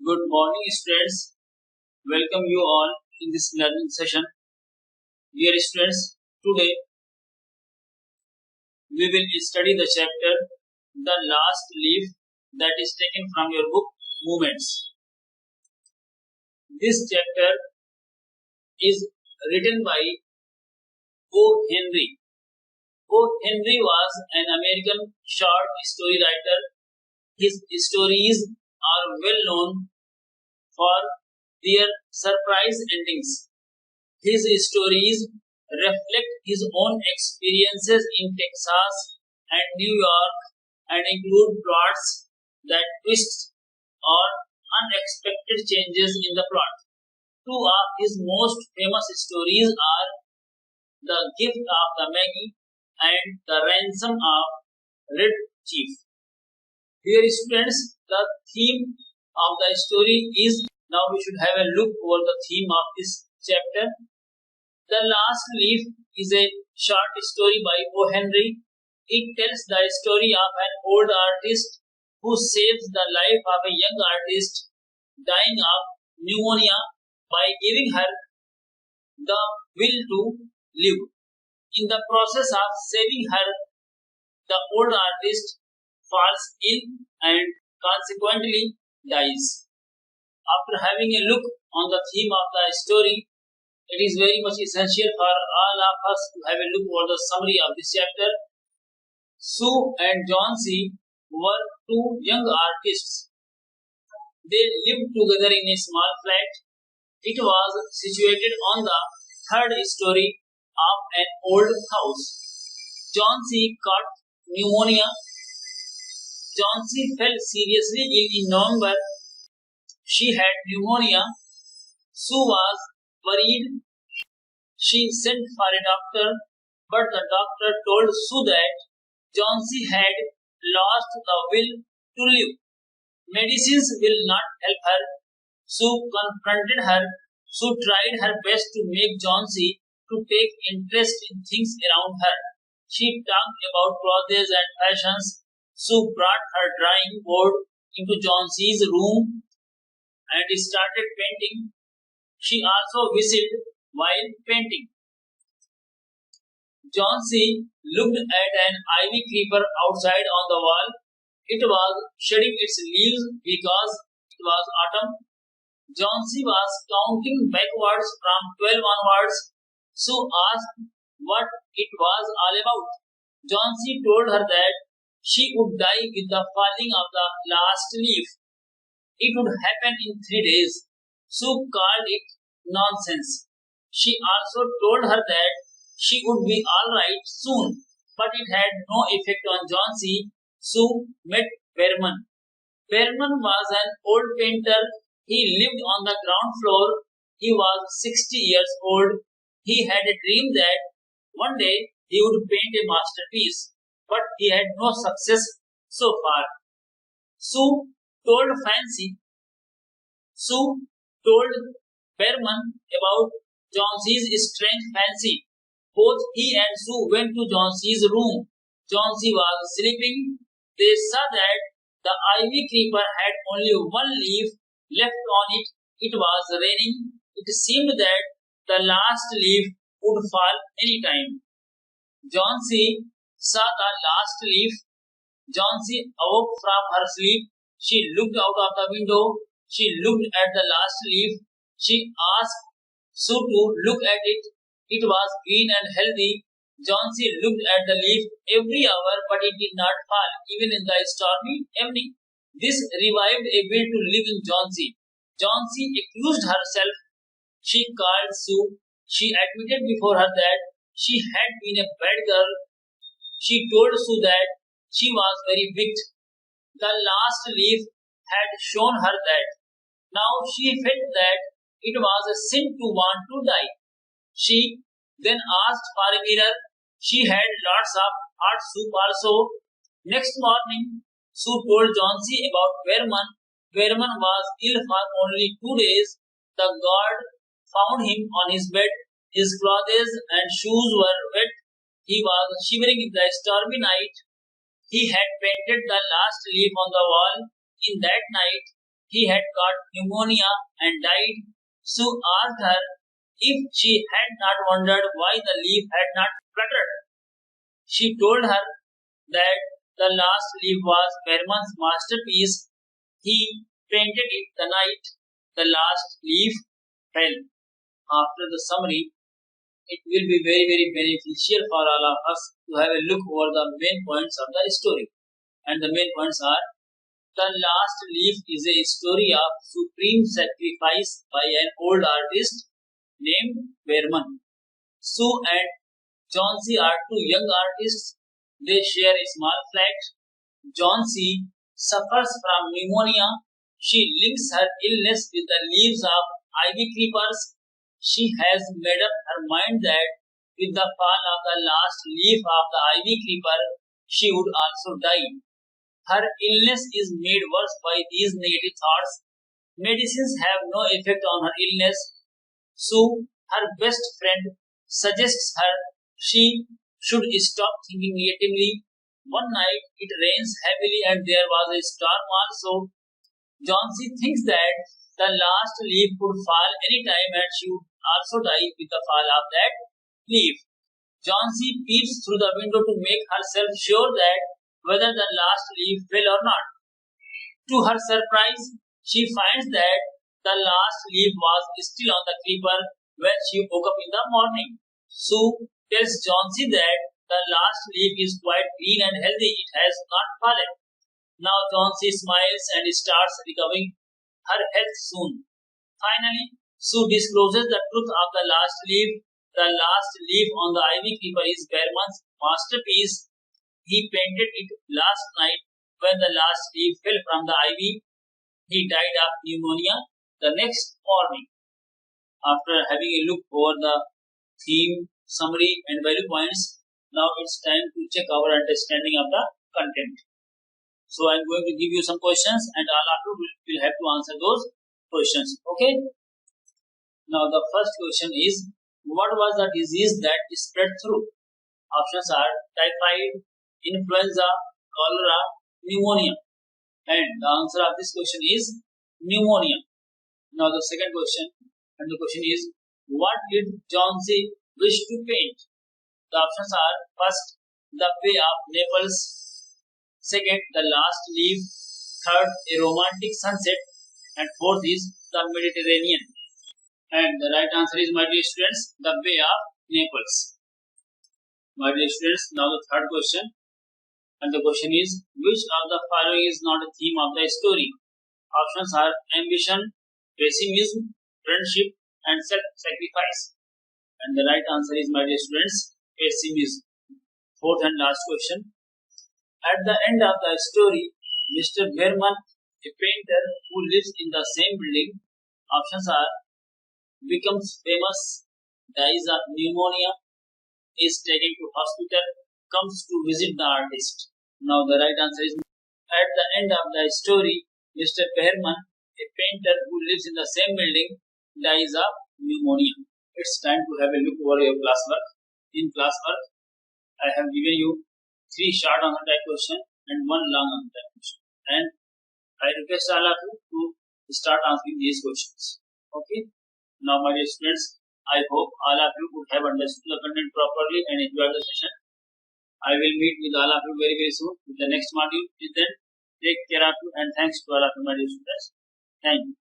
Good morning, students. Welcome you all in this learning session. Dear students, today we will study the chapter The Last Leaf that is taken from your book Movements. This chapter is written by O. Henry. O. Henry was an American short story writer. His stories are well known for their surprise endings. His stories reflect his own experiences in Texas and New York and include plots that twist or unexpected changes in the plot. Two of his most famous stories are The Gift of the Maggie and The Ransom of Red Chief. Dear students, the theme of the story is, now we should have a look over the theme of this chapter. The Last Leaf is a short story by O. Henry. It tells the story of an old artist who saves the life of a young artist dying of pneumonia by giving her the will to live. In the process of saving her, the old artist falls ill and consequently dies. After having a look on the theme of the story, it is very much essential for all of us to have a look over the summary of this chapter. Sue and John C. were two young artists. They lived together in a small flat. It was situated on the third story of an old house. John C. caught pneumonia. John C. fell seriously ill in November. She had pneumonia. Sue was worried. She sent for a doctor, but the doctor told Sue that John C. had lost the will to live. Medicines will not help her. Sue confronted her. Sue tried her best to make John C. to take interest in things around her. She talked about clothes and fashions. Sue brought her drawing board into John C.'s room and started painting. She also whistled while painting. John C. looked at an ivy creeper outside on the wall. It was shedding its leaves because it was autumn. John C. was counting backwards from 12 onwards. Sue asked what it was all about. John C. told her that she would die with the falling of the last leaf. It would happen in 3 days. Sue called it nonsense. She also told her that she would be alright soon, but it had no effect on John C. Sue met Behrman. Behrman was an old painter. He lived on the ground floor. He was 60 years old. He had a dream that one day he would paint a masterpiece, but he had no success so far. Sue told Behrman about John C.'s strange fancy. Both he and Sue went to John C.'s room. John C. was sleeping. They saw that the ivy creeper had only one leaf left on it. It was raining. It seemed that the last leaf would fall any time. John C. saw the last leaf. John C. awoke from her sleep. She looked out of the window. She looked at the last leaf. She asked Sue to look at it. It was green and healthy. John C. looked at the leaf every hour, but it did not fall, even in the stormy evening. This revived a will to live in John C. John C. accused herself. She called Sue. She admitted before her that she had been a bad girl. She told Sue that she was very wicked. The last leaf had shown her that. Now she felt that it was a sin to want to die. She then asked for a mirror. She had lots of hot soup also. Next morning, Sue told John C. about Behrman. Behrman was ill for only 2 days. The guard found him on his bed. His clothes and shoes were wet. He was shivering in the stormy night. He had painted the last leaf on the wall. In that night, he had got pneumonia and died. Sue asked her if she had not wondered why the leaf had not fluttered. She told her that the last leaf was Berman's masterpiece. He painted it the night the last leaf fell. After the summary, it will be very, very beneficial for all of us to have a look over the main points of the story. And the main points are: The Last Leaf is a story of supreme sacrifice by an old artist named Berman. Sue and Johnsy are two young artists. They share a small flat. Johnsy suffers from pneumonia. She links her illness with the leaves of ivy creepers. She has made up her mind that with the fall of the last leaf of the ivy creeper, she would also die. Her illness is made worse by these negative thoughts. Medicines have no effect on her illness. So, her best friend suggests her she should stop thinking negatively. One night it rains heavily and there was a storm also. Johnsy thinks that the last leaf could fall any time and she would also die with the fall of that leaf. Johnsy peeps through the window to make herself sure that whether the last leaf fell or not. To her surprise, she finds that the last leaf was still on the creeper when she woke up in the morning. Sue tells Johnsy that the last leaf is quite green and healthy, it has not fallen. Now Johnsy smiles and starts recovering her health soon. Finally, Sue discloses the truth of the last leaf. The last leaf on the ivy creeper is Berman's masterpiece. He painted it last night when the last leaf fell from the ivy. He died of pneumonia the next morning. After having a look over the theme, summary and value points, now it's time to check our understanding of the content. So I'm going to give you some questions and all of you will have to answer those questions. Okay. Now the first question is, what was the disease that spread through? Options are typhoid, influenza, cholera, pneumonia. And the answer of this question is pneumonia. Now the second question, and the question is, what did Johnsy wish to paint? The options are: first, the Bay of Naples; second, the last leaf; third, a romantic sunset; and fourth is the Mediterranean. And the right answer is, my dear students, the Bay of Naples. My dear students, now the third question. And the question is, which of the following is not a theme of the story? Options are ambition, pessimism, friendship, and self-sacrifice. And the right answer is, my dear students, pessimism. Fourth and last question. At the end of the story, Mr. Berman, a painter who lives in the same building, options are: becomes famous, dies of pneumonia, is taken to hospital, comes to visit the artist. Now the right answer is, at the end of the story, Mr. Berman, a painter who lives in the same building, dies of pneumonia. It's time to have a look over your classwork. In classwork, I have given you 3 short answer type question and 1 long answer type question. And I request all of you to start answering these questions. Okay. Now, my dear students, I hope all of you would have understood the content properly and enjoyed the session. I will meet with all of you very, very soon with the next module. Till then, take care of you and thanks to all of you, my dear students. Thank you.